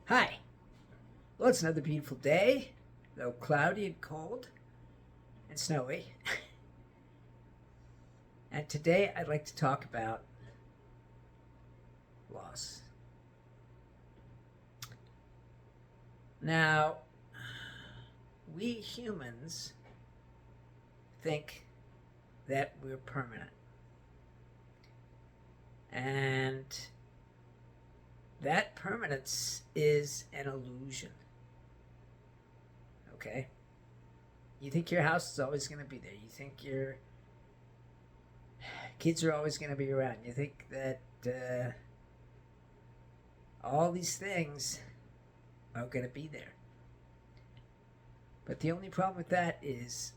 Hi. Well, it's another beautiful day, though cloudy and cold and snowy. And today I'd like to talk about loss. Now, we humans think that we're permanent. And that permanence is an illusion. Okay? You think your house is always going to be there. You think your kids are always going to be around. You think that all these things are going to be there. But the only problem with that is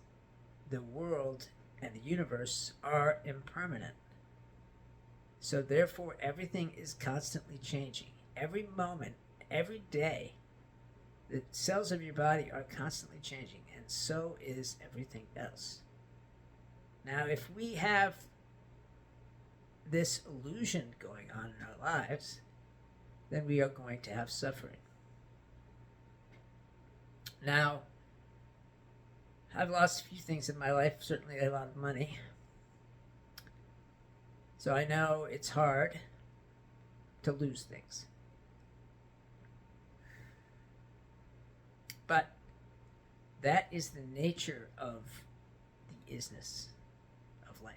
the world and the universe are impermanent. So therefore, everything is constantly changing. Every moment, every day, the cells of your body are constantly changing, and so is everything else. Now, if we have this illusion going on in our lives, then we are going to have suffering. Now, I've lost a few things in my life, certainly a lot of money. So I know it's hard to lose things. But that is the nature of the isness of life.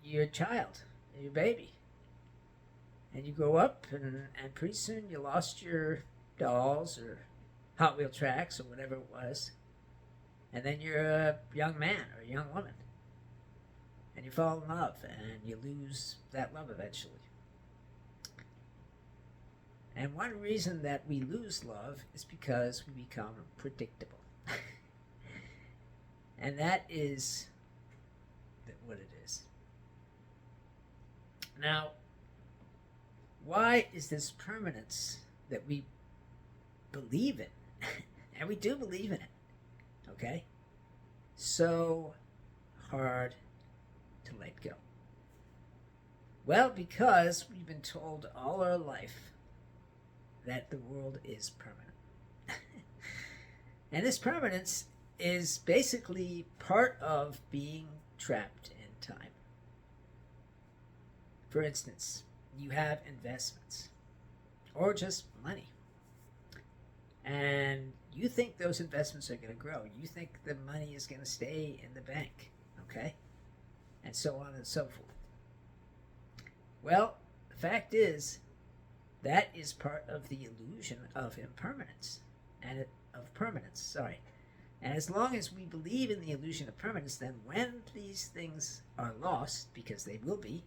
You're a child, you're a baby. And you grow up, and pretty soon you lost your dolls or Hot Wheel tracks or whatever it was. And then you're a young man or a young woman. And you fall in love, and you lose that love eventually. And one reason that we lose love is because we become predictable. And that is what it is. Now, why is this permanence that we believe in, and we do believe in it, okay, so hard to let go? Well, because we've been told all our life that the world is permanent. And this permanence is basically part of being trapped in time. For instance, you have investments or just money, and you think those investments are going to grow. You think the money is going to stay in the bank, okay? And so on and so forth. Well, the fact is, that is part of the illusion of impermanence and of permanence, sorry. And as long as we believe in the illusion of permanence, then when these things are lost, because they will be,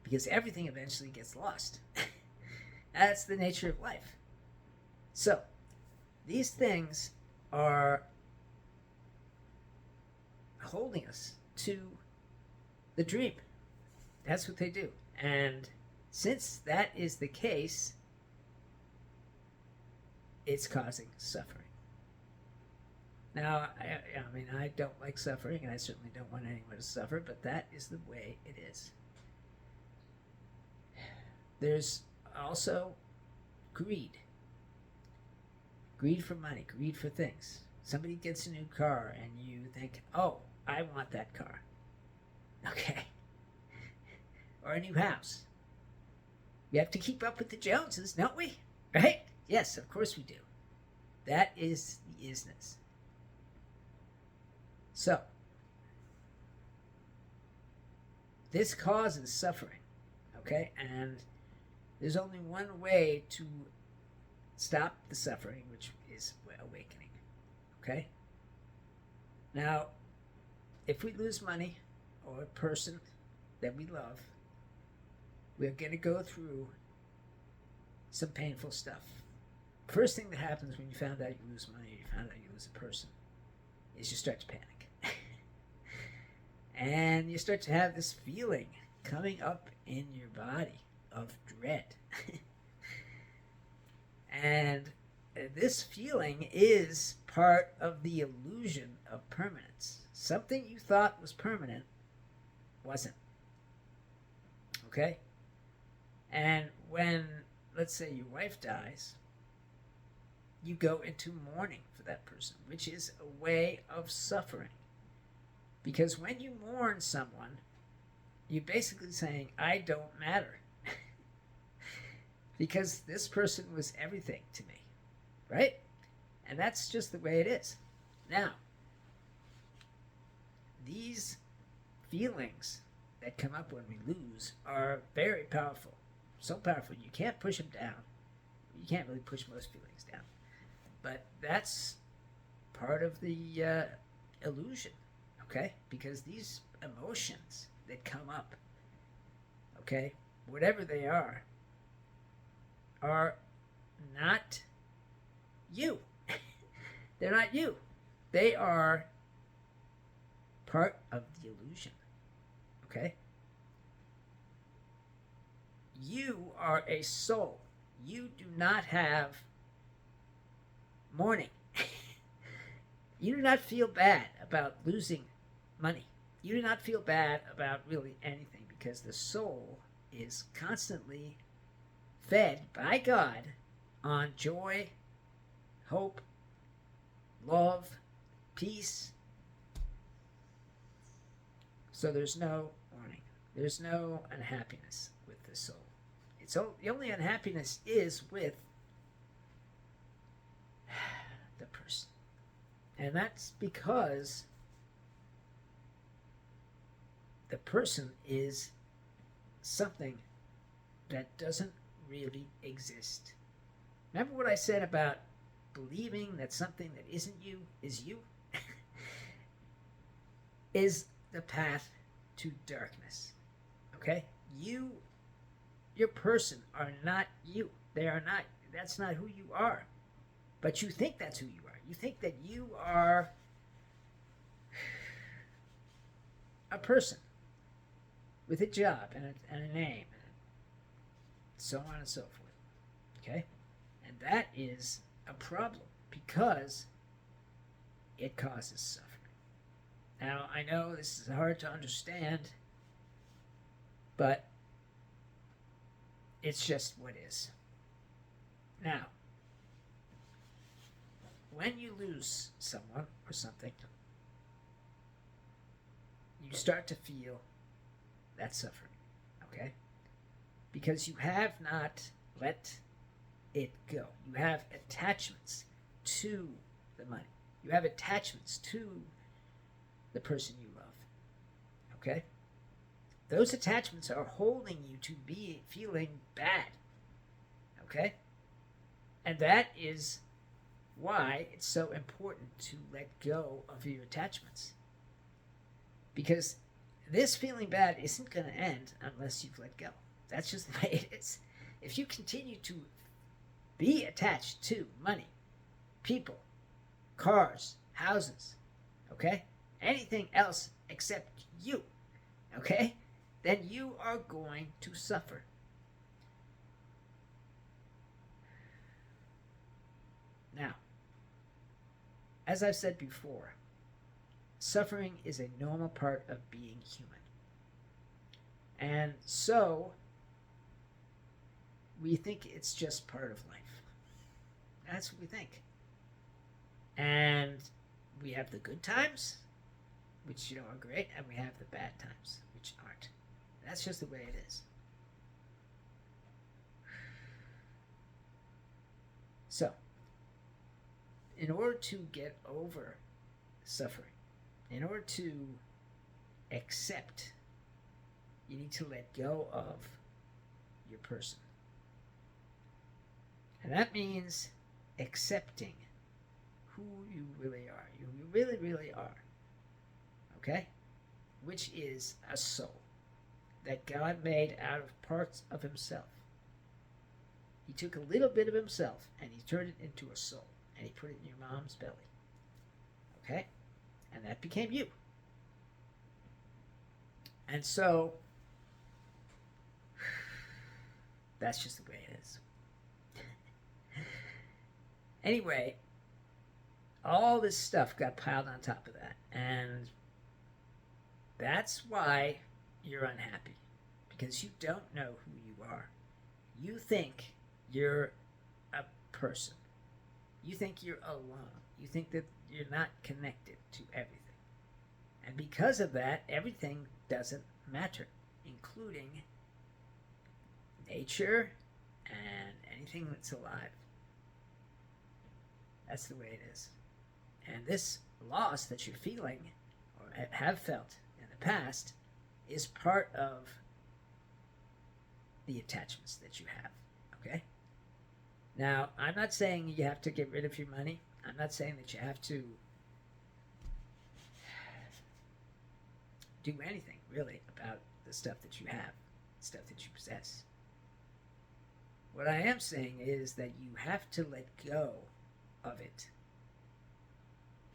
because everything eventually gets lost, that's the nature of life. So, these things are holding us to the dream. That's what they do. And since that is the case, it's causing suffering. Now, I don't like suffering, and I certainly don't want anyone to suffer, but that is the way it is. There's also greed. Greed for money, greed for things. Somebody gets a new car, and you think, oh, I want that car. Okay. Or a new house. We have to keep up with the Joneses, don't we? Right? Yes, of course we do. That is the isness. So, this causes suffering, okay? And there's only one way to stop the suffering, which is awakening, okay? Now, if we lose money or a person that we love, we're going to go through some painful stuff. First thing that happens when you found out you lose money, or you found out you lose a person, is you start to panic. And you start to have this feeling coming up in your body of dread. And this feeling is part of the illusion of permanence. Something you thought was permanent wasn't. Okay? And when, let's say, your wife dies, you go into mourning for that person, which is a way of suffering. Because when you mourn someone, you're basically saying, I don't matter. Because this person was everything to me, right? And that's just the way it is. Now, these feelings that come up when we lose are very powerful. So powerful, you can't push them down. You can't really push most feelings down. But that's part of the illusion, okay? Because these emotions that come up, okay, whatever they are not you. They're not you. They are part of the illusion, okay? You are a soul. You do not have mourning. You do not feel bad about losing money. You do not feel bad about really anything, because the soul is constantly fed by God on joy, hope, love, peace. So there's no mourning. There's no unhappiness with the soul. The only unhappiness is with the person. And that's because the person is something that doesn't really exist. Remember what I said about believing that something that isn't you is you? Is the path to darkness. Okay? Your person are not you. They are not, that's not who you are. But you think that's who you are. You think that you are a person with a job and a name, and so on and so forth. Okay? And that is a problem, because it causes suffering. Now, I know this is hard to understand, but it's just what is. Now, when you lose someone or something, you start to feel that suffering, okay? Because you have not let it go. You have attachments to the money. You have attachments to the person you love, okay? Those attachments are holding you to be feeling bad, okay? And that is why it's so important to let go of your attachments. Because this feeling bad isn't going to end unless you've let go. That's just the way it is. If you continue to be attached to money, people, cars, houses, okay? Anything else except you, okay? Then you are going to suffer. Now, as I've said before, suffering is a normal part of being human. And so, we think it's just part of life. That's what we think. And we have the good times, which are great, and we have the bad times, which aren't. That's just the way it is. So, in order to get over suffering, in order to accept, you need to let go of your person. And that means accepting who you really are. You really, really are. Okay? Which is a soul that God made out of parts of himself. He took a little bit of himself and he turned it into a soul. And he put it in your mom's belly. Okay? And that became you. And so, that's just the way it is. Anyway, all this stuff got piled on top of that. And that's why you're unhappy. Because you don't know who you are. You think you're a person. You think you're alone. You think that you're not connected to everything. And because of that, everything doesn't matter, including nature and anything that's alive. That's the way it is. And this loss that you're feeling or have felt in the past is part of the attachments that you have. Okay? Now, I'm not saying you have to get rid of your money. I'm not saying that you have to do anything really about the stuff that you have, stuff that you possess. What I am saying is that you have to let go of it,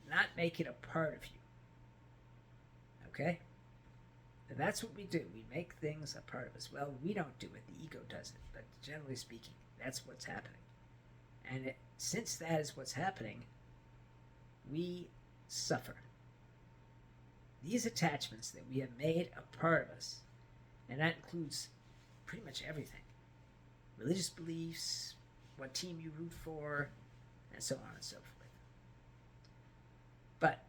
not make it a part of you. Okay? And that's what we do. We make things a part of us. Well, we don't do it. The ego does it. But generally speaking, that's what's happening. And since that is what's happening, we suffer. These attachments that we have made a part of us, and that includes pretty much everything. Religious beliefs, what team you root for, and so on and so forth. But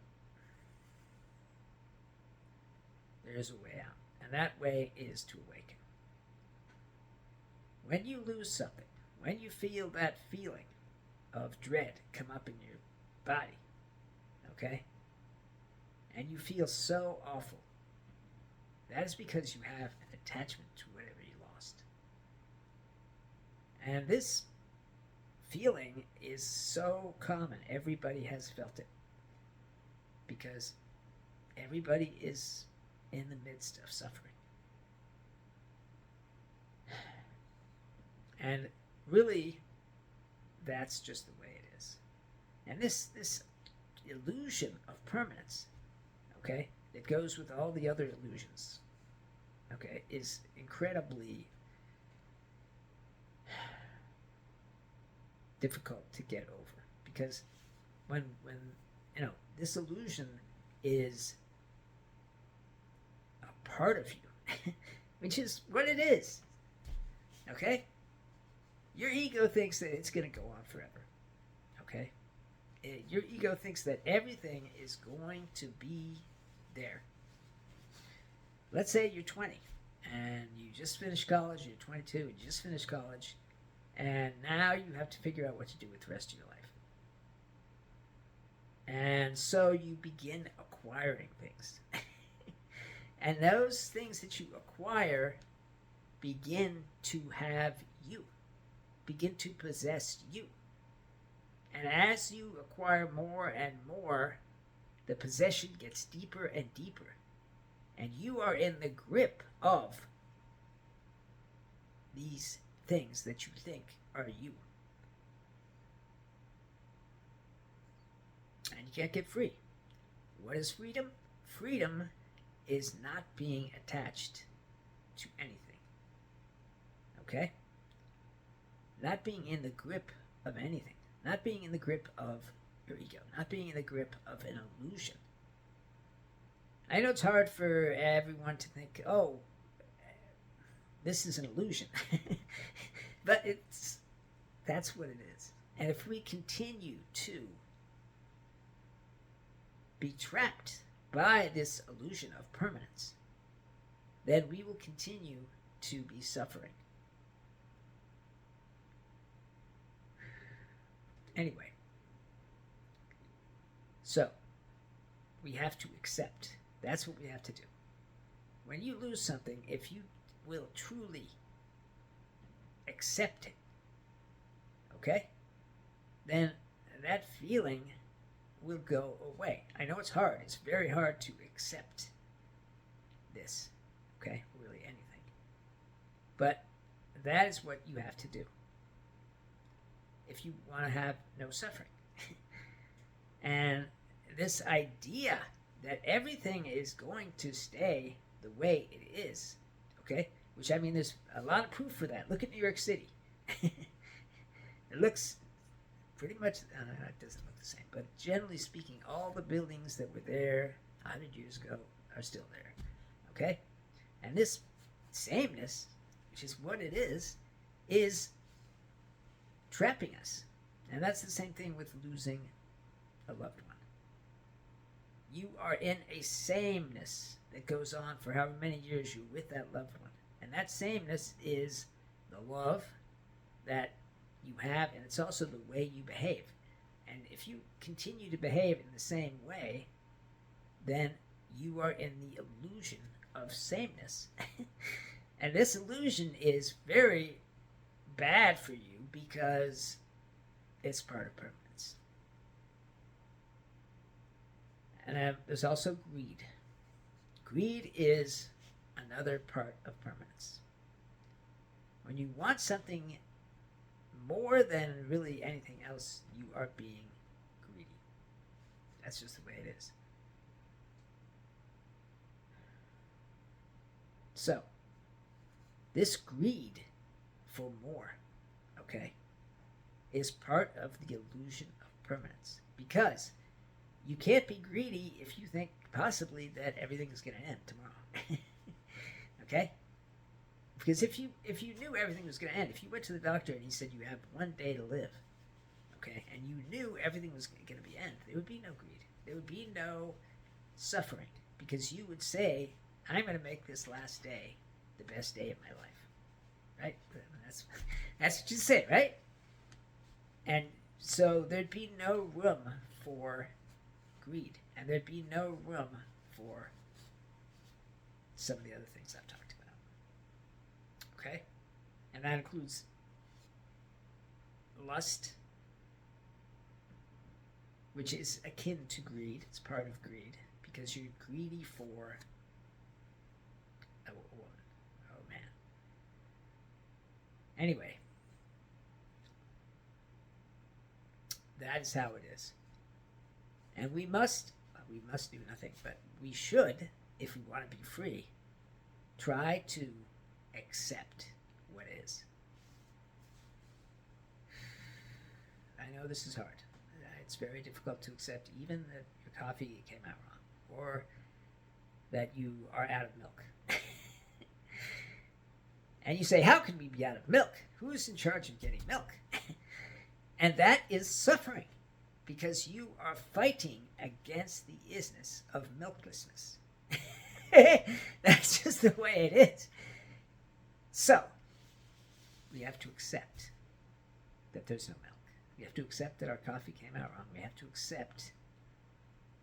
there is a way out, and that way is to awaken. When you lose something, when you feel that feeling of dread come up in your body, okay, and you feel so awful, that is because you have an attachment to whatever you lost. And this feeling is so common. Everybody has felt it. Because everybody is in the midst of suffering. And really, that's just the way it is. And this illusion of permanence, okay, that goes with all the other illusions, okay, is incredibly difficult to get over. Because when this illusion is a part of you, which is what it is, okay? Your ego thinks that it's going to go on forever, okay? Your ego thinks that everything is going to be there. Let's say you're 20 and you just finished college, you're 22 and you just finished college, and now you have to figure out what to do with the rest of your life. And so you begin acquiring things. And those things that you acquire begin to have you, begin to possess you. And as you acquire more and more, the possession gets deeper and deeper. And you are in the grip of these things that you think are you. And you can't get free. What is freedom? Freedom is not being attached to anything. Okay? Not being in the grip of anything. Not being in the grip of your ego. Not being in the grip of an illusion. I know it's hard for everyone to think, oh, this is an illusion. But that's what it is. And if we continue to be trapped by this illusion of permanence, then we will continue to be suffering. Anyway, so we have to accept. That's what we have to do. When you lose something, if you will truly accept it, okay, then that feeling will go away. I know it's hard. It's very hard to accept this, okay, really anything. But that is what you have to do if you want to have no suffering. And this idea that everything is going to stay the way it is, okay, which, I mean, there's a lot of proof for that. Look at New York City. It looks pretty much, it doesn't look the same, but generally speaking, all the buildings that were there 100 years ago are still there, okay? And this sameness, which is what it is is trapping us. And that's the same thing with losing a loved one. You are in a sameness that goes on for however many years you're with that loved one. And that sameness is the love that you have, and it's also the way you behave. And if you continue to behave in the same way, then you are in the illusion of sameness. And this illusion is very bad for you because it's part of permanence. And there's also greed. Greed is another part of permanence. When you want something more than really anything else, you are being greedy. That's just the way it is. So, this greed for more, okay, is part of the illusion of permanence. Because you can't be greedy if you think possibly that everything is going to end tomorrow. Okay? Because if you knew everything was going to end, if you went to the doctor and he said you have 1 day to live, okay, and you knew everything was going to be end, there would be no greed. There would be no suffering, because you would say, I'm going to make this last day the best day of my life. Right? That's what you say, right? And so there'd be no room for greed, and there'd be no room for some of the other things I've talked about. Okay? And that includes lust, which is akin to greed. It's part of greed, because you're greedy for a woman. Oh, man. Anyway, that is how it is. And we must do nothing, but we should, if we want to be free, try to accept what is. I know this is hard. It's very difficult to accept even that your coffee came out wrong, or that you are out of milk. And you say, how can we be out of milk? Who's in charge of getting milk? And that is suffering, because you are fighting against the isness of milklessness. That's just the way it is. So, we have to accept that there's no milk. We have to accept that our coffee came out wrong. We have to accept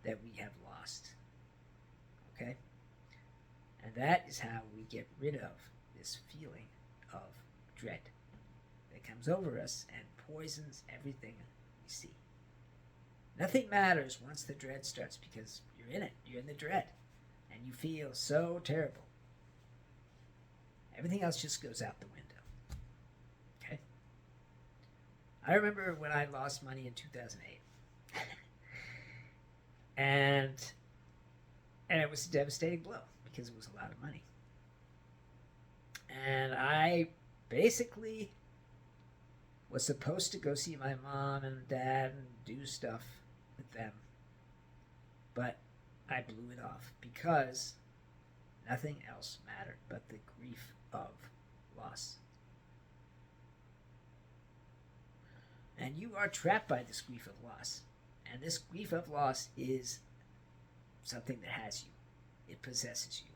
that we have lost. Okay? And that is how we get rid of this feeling of dread that comes over us and poisons everything we see. Nothing matters once the dread starts, because you're in it. You're in the dread. And you feel so terrible. Everything else just goes out the window. Okay? I remember when I lost money in 2008. And it was a devastating blow, because it was a lot of money. And I basically was supposed to go see my mom and dad and do stuff with them. But I blew it off, because nothing else mattered but the grief of loss. And you are trapped by this grief of loss. And this grief of loss is something that has you. It possesses you.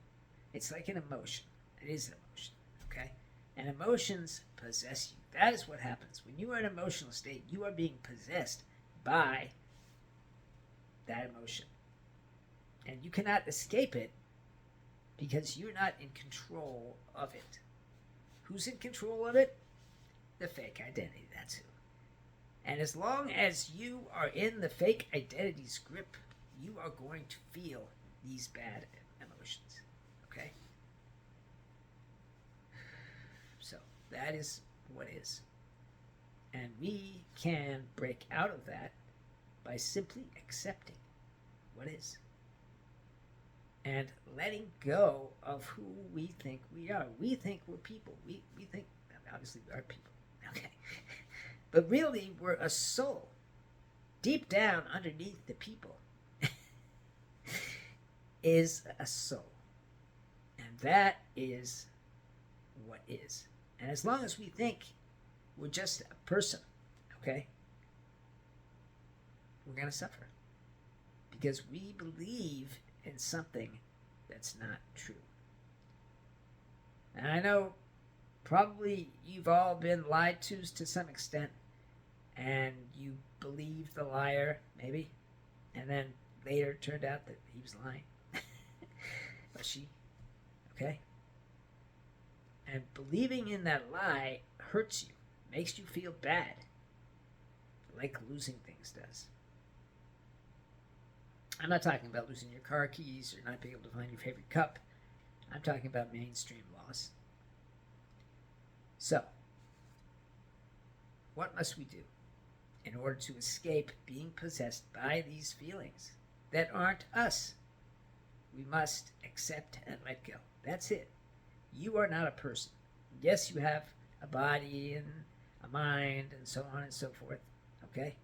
It's like an emotion. It is an emotion. Okay? And emotions possess you. That is what happens. When you are in an emotional state, you are being possessed by that emotion. And you cannot escape it, because you're not in control of it. Who's in control of it? The fake identity, that's who. And as long as you are in the fake identity's grip, you are going to feel these bad emotions. Okay? So, that is what is. And we can break out of that by simply accepting what is. And letting go of who we think we are. We think we're people. We think, obviously we are people. Okay. But really, we're a soul. Deep down underneath the people is a soul. And that is what is. And as long as we think we're just a person, okay, we're going to suffer because we believe in something that's not true. And I know probably you've all been lied to some extent, and you believed the liar, maybe, and then later it turned out that he was lying. Or she, okay? And believing in that lie hurts you, makes you feel bad, like losing things does. I'm not talking about losing your car keys or not being able to find your favorite cup. I'm talking about mainstream loss. So, what must we do in order to escape being possessed by these feelings that aren't us? We must accept and let go. That's it. You are not a person. Yes, you have a body and a mind and so on and so forth. Okay?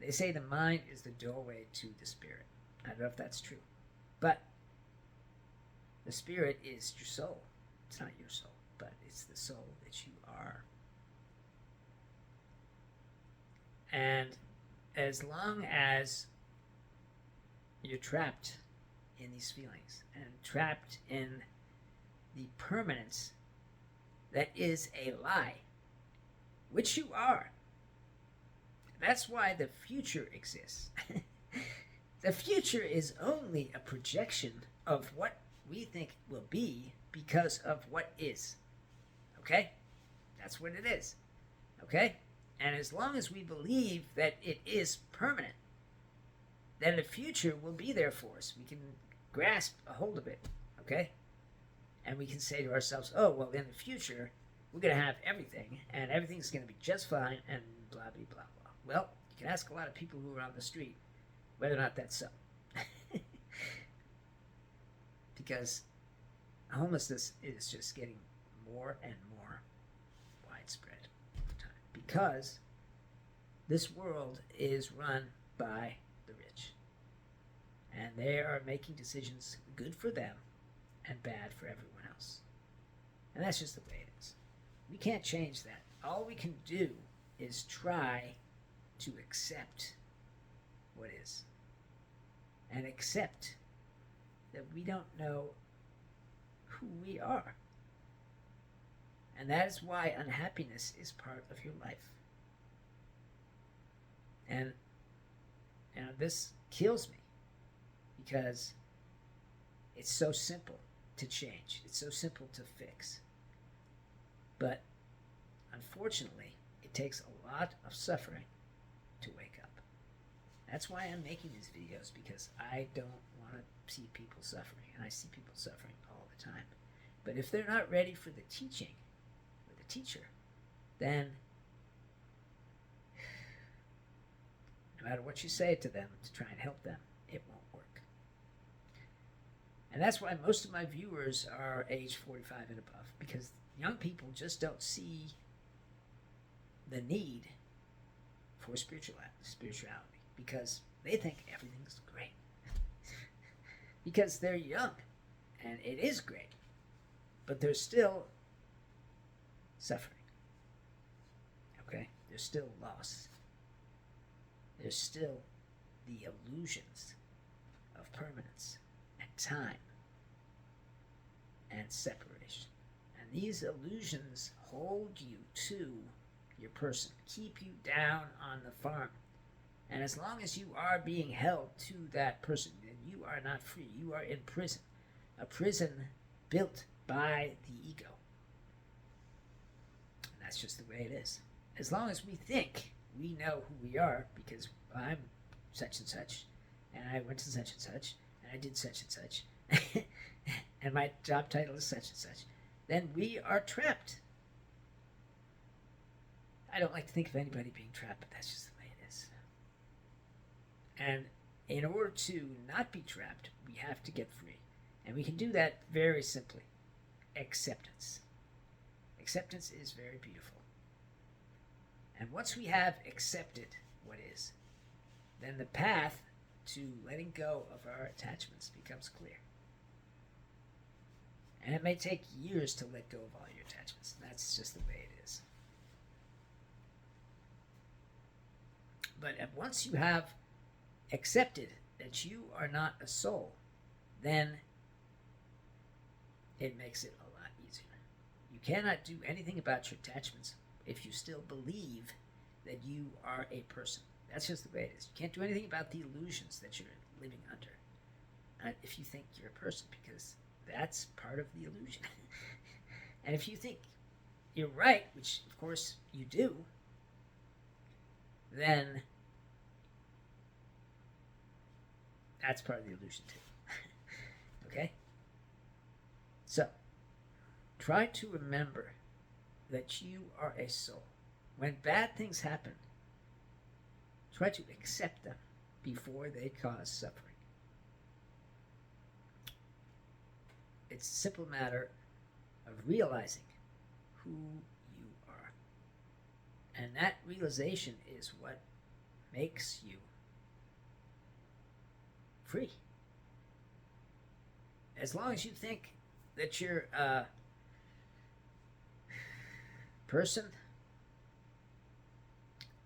They say the mind is the doorway to the spirit. I don't know if that's true. But the spirit is your soul. It's not your soul, but it's the soul that you are. And as long as you're trapped in these feelings and trapped in the permanence that is a lie, which you are, that's why the future exists. The future is only a projection of what we think will be because of what is. Okay? That's what it is. Okay? And as long as we believe that it is permanent, then the future will be there for us. We can grasp a hold of it. Okay? And we can say to ourselves, oh, well, in the future, we're going to have everything, and everything's going to be just fine, and blah, blah, blah, blah. Well, you can ask a lot of people who are on the street whether or not that's so. Because homelessness is just getting more and more widespread over time. Because this world is run by the rich. And they are making decisions good for them and bad for everyone else. And that's just the way it is. We can't change that. All we can do is try to accept what is. And accept that we don't know who we are. And that is why unhappiness is part of your life. And this kills me because it's so simple to change. It's so simple to fix. But unfortunately, it takes a lot of suffering to wake up. That's why I'm making these videos, because I don't want to see people suffering, and I see people suffering all the time. But if they're not ready for the teaching, or the teacher, then no matter what you say to them to try and help them, it won't work. And that's why most of my viewers are age 45 and above, because young people just don't see the need for spirituality, because they think everything's great. Because they're young, and it is great, but they're still suffering. Okay? There's still loss. There's still the illusions of permanence and time and separation. And these illusions hold you to your person, keep you down on the farm. And as long as you are being held to that person, then you are not free. You are in prison. A prison built by the ego. And that's just the way it is. As long as we think we know who we are, because I'm such and such, and I went to such and such, and I did such and such, and my job title is such and such, then we are trapped. I don't like to think of anybody being trapped, but that's just the way it is. And in order to not be trapped, we have to get free. And we can do that very simply. Acceptance. Acceptance is very beautiful. And once we have accepted what is, then the path to letting go of our attachments becomes clear. And it may take years to let go of all your attachments. That's just the way it is. But once you have accepted that you are not a soul, then it makes it a lot easier. You cannot do anything about your attachments if you still believe that you are a person. That's just the way it is. You can't do anything about the illusions that you're living under if you think you're a person, because that's part of the illusion. And if you think you're right, which of course you do, then that's part of the illusion too. Okay? So, try to remember that you are a soul. When bad things happen, try to accept them before they cause suffering. It's a simple matter of realizing who you are. And that realization is what makes you free. As long as you think that you're a person,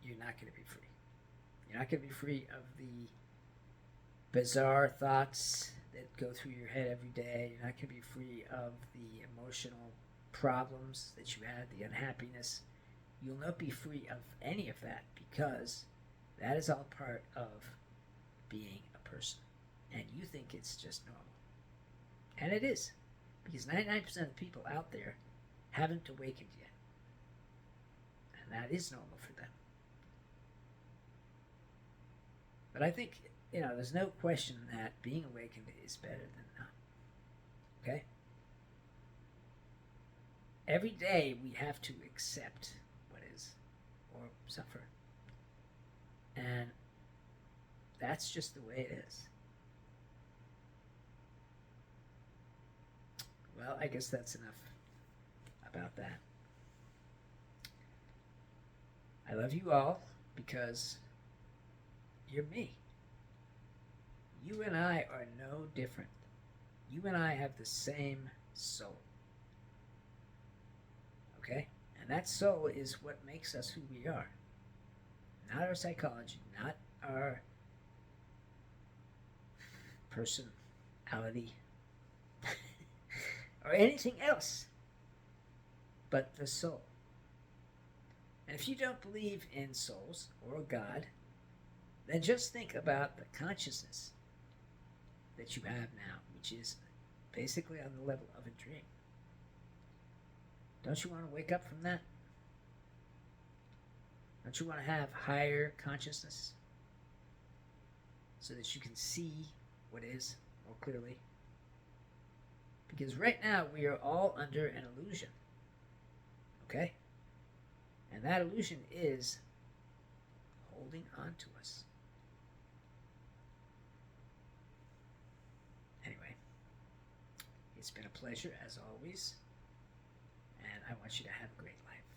you're not going to be free. You're not going to be free of the bizarre thoughts that go through your head every day. You're not going to be free of the emotional problems that you had, the unhappiness. You'll not be free of any of that, because that is all part of being a person. And you think it's just normal. And it is, because 99% of the people out there haven't awakened yet. And that is normal for them. But I think, there's no question that being awakened is better than not. Okay? Every day we have to accept what is, or suffer. And that's just the way it is. Well, I guess that's enough about that. I love you all because you're me. You and I are no different. You and I have the same soul. Okay? And that soul is what makes us who we are. Not our psychology, not our personality, or anything else, but the soul. And if you don't believe in souls or God, then just think about the consciousness that you have now, which is basically on the level of a dream. Don't you want to wake up from that? Don't you want to have higher consciousness so that you can see what is more clearly? Because right now we are all under an illusion. Okay? And that illusion is holding on to us. Anyway, it's been a pleasure as always, and I want you to have a great life.